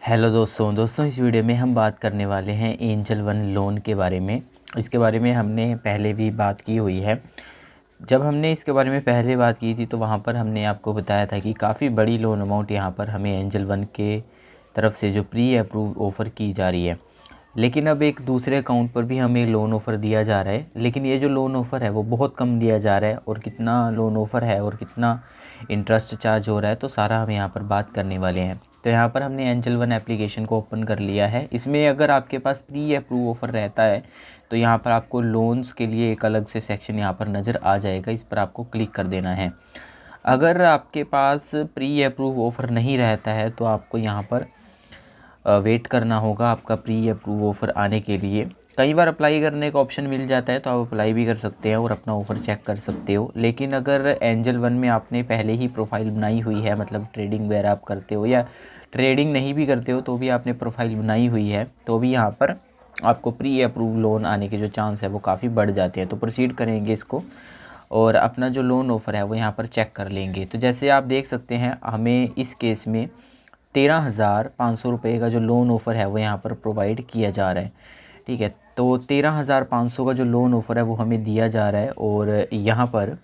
Hello दोस्तों इस video में हम बात करने वाले हैं एंजल वन लोन के बारे में। इसके बारे में हमने पहले भी बात की हुई है। जब हमने इसके बारे में पहले बात की थी तो वहाँ पर हमने आपको बताया था कि काफ़ी बड़ी लोन अमाउंट यहाँ पर हमें एंजल वन के तरफ से जो प्री अप्रूव ऑफ़र की जा रही है। लेकिन अब एक दूसरे अकाउंट पर भी हमें लोन ऑफ़र दिया जा रहा है, लेकिन ये जो लोन ऑफ़र है वो बहुत कम दिया जा रहा है। और कितना लोन ऑफ़र है और कितना इंटरेस्ट चार्ज हो रहा है तो सारा हम यहाँ पर बात करने वाले हैं। तो यहाँ पर हमने एंजल वन एप्लीकेशन को ओपन कर लिया है। इसमें अगर आपके पास प्री अप्रूव ऑफ़र रहता है तो यहाँ पर आपको लोन्स के लिए एक अलग से सेक्शन यहाँ पर नज़र आ जाएगा, इस पर आपको क्लिक कर देना है। अगर आपके पास प्री अप्रूव ऑफ़र नहीं रहता है तो आपको यहाँ पर वेट करना होगा आपका प्री अप्रूव ऑफ़र आने के लिए। कई बार अप्लाई करने का ऑप्शन मिल जाता है तो आप अप्लाई भी कर सकते हैं और अपना ऑफ़र चेक कर सकते हो। लेकिन अगर एंजल वन में आपने पहले ही प्रोफाइल बनाई हुई है, मतलब ट्रेडिंग वगैरह आप करते हो या ट्रेडिंग नहीं भी करते हो तो भी आपने प्रोफाइल बनाई हुई है, तो भी यहाँ पर आपको प्री अप्रूव लोन आने के जो चांस है वो काफ़ी बढ़ जाते हैं। तो प्रोसीड करेंगे इसको और अपना जो लोन ऑफ़र है वो यहाँ पर चेक कर लेंगे। तो जैसे आप देख सकते हैं हमें इस केस में 13,500 रुपये का जो लोन ऑफ़र है वो यहाँ पर प्रोवाइड किया जा रहा है। ठीक है, तो 13,500 का जो लोन ऑफ़र है वो हमें दिया जा रहा है और यहाँ पर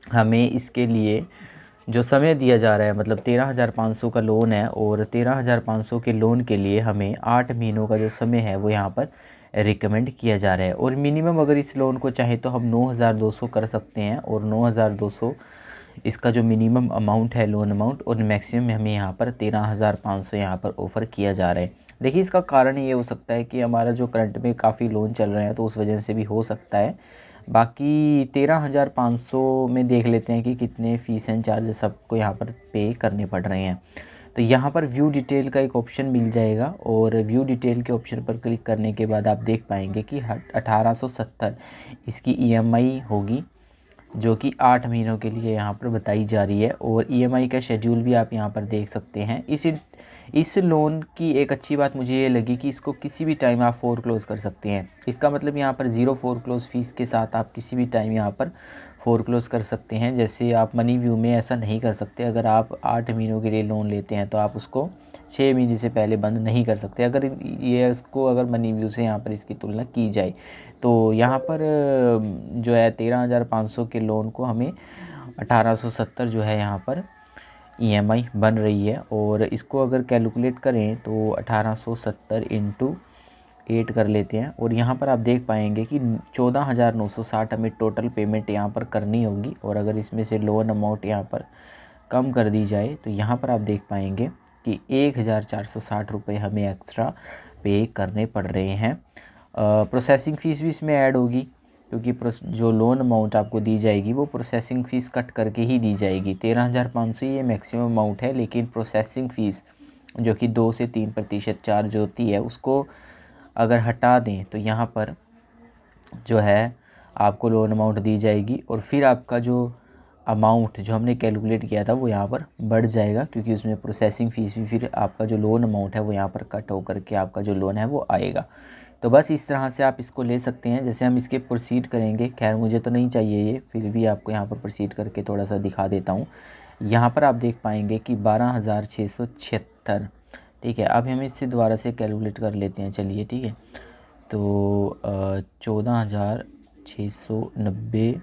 हमें इसके लिए जो समय दिया जा रहा है, मतलब 13,500 का लोन है और 13,500 के लोन के लिए हमें 8 महीनों का जो समय है वो यहाँ पर रिकमेंड किया जा रहा है। और मिनिमम अगर इस लोन को चाहे तो हम 9,200 कर सकते हैं और 9,200 इसका जो मिनिमम अमाउंट है लोन अमाउंट, और मैक्सिमम हमें यहाँ पर 13,500 यहाँ पर ऑफ़र किया जा रहा है। देखिए, इसका कारण ये हो सकता है कि हमारा जो करंट में काफ़ी लोन चल रहे हैं तो उस वजह से भी हो सकता है। बाकी 13,500 में देख लेते हैं कि कितने फ़ीस एंड चार्जेस सबको यहाँ पर पे करने पड़ रहे हैं। तो यहाँ पर व्यू डिटेल का एक ऑप्शन मिल जाएगा और व्यू डिटेल के ऑप्शन पर क्लिक करने के बाद आप देख पाएंगे कि 1870 इसकी ईएमआई होगी, जो कि 8 महीनों के लिए यहाँ पर बताई जा रही है। और ईएमआई का शेड्यूल भी आप यहाँ पर देख सकते हैं। इस लोन की एक अच्छी बात मुझे ये लगी कि इसको किसी भी टाइम आप फोरक्लोज़ कर सकते हैं। इसका मतलब यहाँ पर ज़ीरो फोरक्लोज़ फ़ीस के साथ आप किसी भी टाइम यहाँ पर फोरक्लोज़ कर सकते हैं। जैसे आप मनी व्यू में ऐसा नहीं कर सकते। अगर आप 8 महीनों के लिए लोन लेते हैं तो आप उसको 6 महीने से पहले बंद नहीं कर सकते, अगर ये इसको अगर मनी व्यू से यहाँ पर इसकी तुलना की जाए। तो यहाँ पर जो है 13,500 के लोन को हमें 1870 जो है यहाँ पर ईएमआई बन रही है। और इसको अगर कैलकुलेट करें तो 1870 इंटू 8 कर लेते हैं और यहाँ पर आप देख पाएंगे कि 14,960 हमें टोटल पेमेंट यहाँ पर करनी होगी। और अगर इसमें से लोन अमाउंट यहाँ पर कम कर दी जाए तो यहाँ पर आप देख पाएंगे कि 1,460 रुपये हमें एक्स्ट्रा पे करने पड़ रहे हैं। प्रोसेसिंग फ़ीस भी इसमें ऐड होगी, क्योंकि जो लोन अमाउंट आपको दी जाएगी वो प्रोसेसिंग फ़ीस कट करके ही दी जाएगी। 13,500 ये मैक्सिमम अमाउंट है, लेकिन प्रोसेसिंग फ़ीस जो कि 2 से 3% चार्ज होती है उसको अगर हटा दें तो यहाँ पर जो है आपको लोन अमाउंट दी जाएगी। और फिर आपका जो अमाउंट जो हमने कैलकुलेट किया था वो यहाँ पर बढ़ जाएगा, क्योंकि उसमें प्रोसेसिंग फ़ीस भी फिर आपका जो लोन अमाउंट है वो यहाँ पर कट होकर के आपका जो लोन है वो आएगा। तो बस इस तरह से आप इसको ले सकते हैं। जैसे हम इसके प्रोसीड करेंगे, खैर मुझे तो नहीं चाहिए ये, फिर भी आपको यहाँ पर प्रोसीड करके थोड़ा सा दिखा देता हूँ। यहाँ पर आप देख पाएंगे कि 12,676। ठीक है, अब हम इससे दोबारा से कैलकुलेट कर लेते हैं, चलिए ठीक है। तो 14,690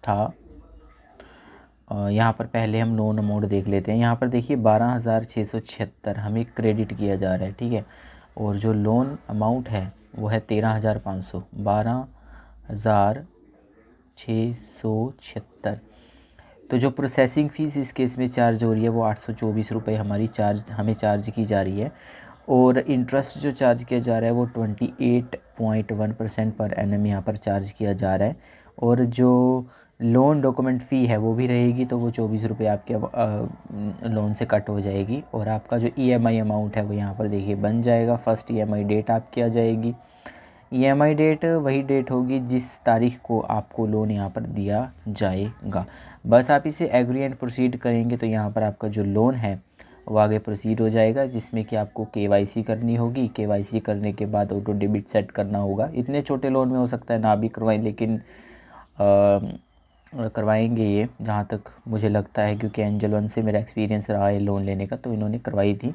था। यहाँ पर पहले हम लोन अमाउंट देख लेते हैं। यहाँ पर देखिए 12,676 हमें क्रेडिट किया जा रहा है, ठीक है। और जो लोन अमाउंट है वो है 13,500, 12,676। तो जो प्रोसेसिंग फ़ीस इस केस में चार्ज हो रही है वो 824 रुपये हमें चार्ज की जा रही है। और इंटरेस्ट जो चार्ज किया जा रहा है वो 28.1% पर एनम यहाँ पर चार्ज किया जा रहा है। और जो लोन डॉक्यूमेंट फ़ी है वो भी रहेगी, तो वो 24 रुपये आपके लोन से कट हो जाएगी। और आपका जो ईएमआई अमाउंट है वो यहाँ पर देखिए बन जाएगा। फर्स्ट ईएमआई डेट आपकी आ जाएगी। ईएमआई डेट वही डेट होगी जिस तारीख को आपको लोन यहाँ पर दिया जाएगा। बस आप इसे एग्री एंड प्रोसीड करेंगे तो यहाँ पर आपका जो लोन है वो आगे प्रोसीड हो जाएगा, जिसमें कि आपको केवाईसी करनी होगी। केवाईसी करने के बाद ऑटो डेबिट सेट करना होगा। इतने छोटे लोन में हो सकता है ना भी करवाएं, लेकिन करवाएंगे ये, जहाँ तक मुझे लगता है, क्योंकि एंजल वन से मेरा एक्सपीरियंस रहा है लोन लेने का, तो इन्होंने करवाई थी।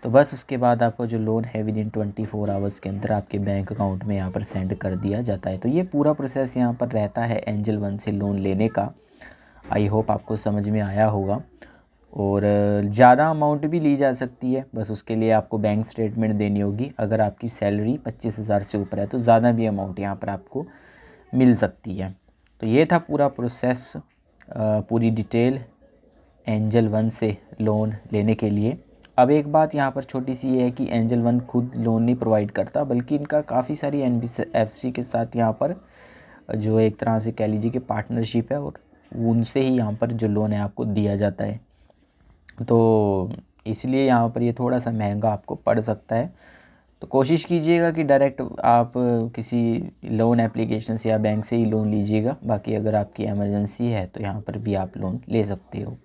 तो बस उसके बाद आपको जो लोन है विद इन 24 आवर्स के अंदर आपके बैंक अकाउंट में यहाँ पर सेंड कर दिया जाता है। तो ये पूरा प्रोसेस यहाँ पर रहता है एंजल वन से लोन लेने का। आई होप आपको समझ में आया होगा। और ज़्यादा अमाउंट भी ली जा सकती है, बस उसके लिए आपको बैंक स्टेटमेंट देनी होगी। अगर आपकी सैलरी 25,000 से ऊपर है तो ज़्यादा भी अमाउंट यहाँ पर आपको मिल सकती है। तो ये था पूरा प्रोसेस, पूरी डिटेल एंजल वन से लोन लेने के लिए। अब एक बात यहाँ पर छोटी सी ये है कि एंजल वन खुद लोन नहीं प्रोवाइड करता, बल्कि इनका काफ़ी सारी NBFC के साथ यहाँ पर जो एक तरह से कह लीजिए कि पार्टनरशिप है, और उनसे ही यहाँ पर जो लोन है आपको दिया जाता है। तो इसलिए यहाँ पर ये थोड़ा सा महंगा आपको पड़ सकता है। तो कोशिश कीजिएगा कि डायरेक्ट आप किसी लोन एप्लीकेशन से या बैंक से ही लोन लीजिएगा। बाकी अगर आपकी इमरजेंसी है तो यहाँ पर भी आप लोन ले सकते हो।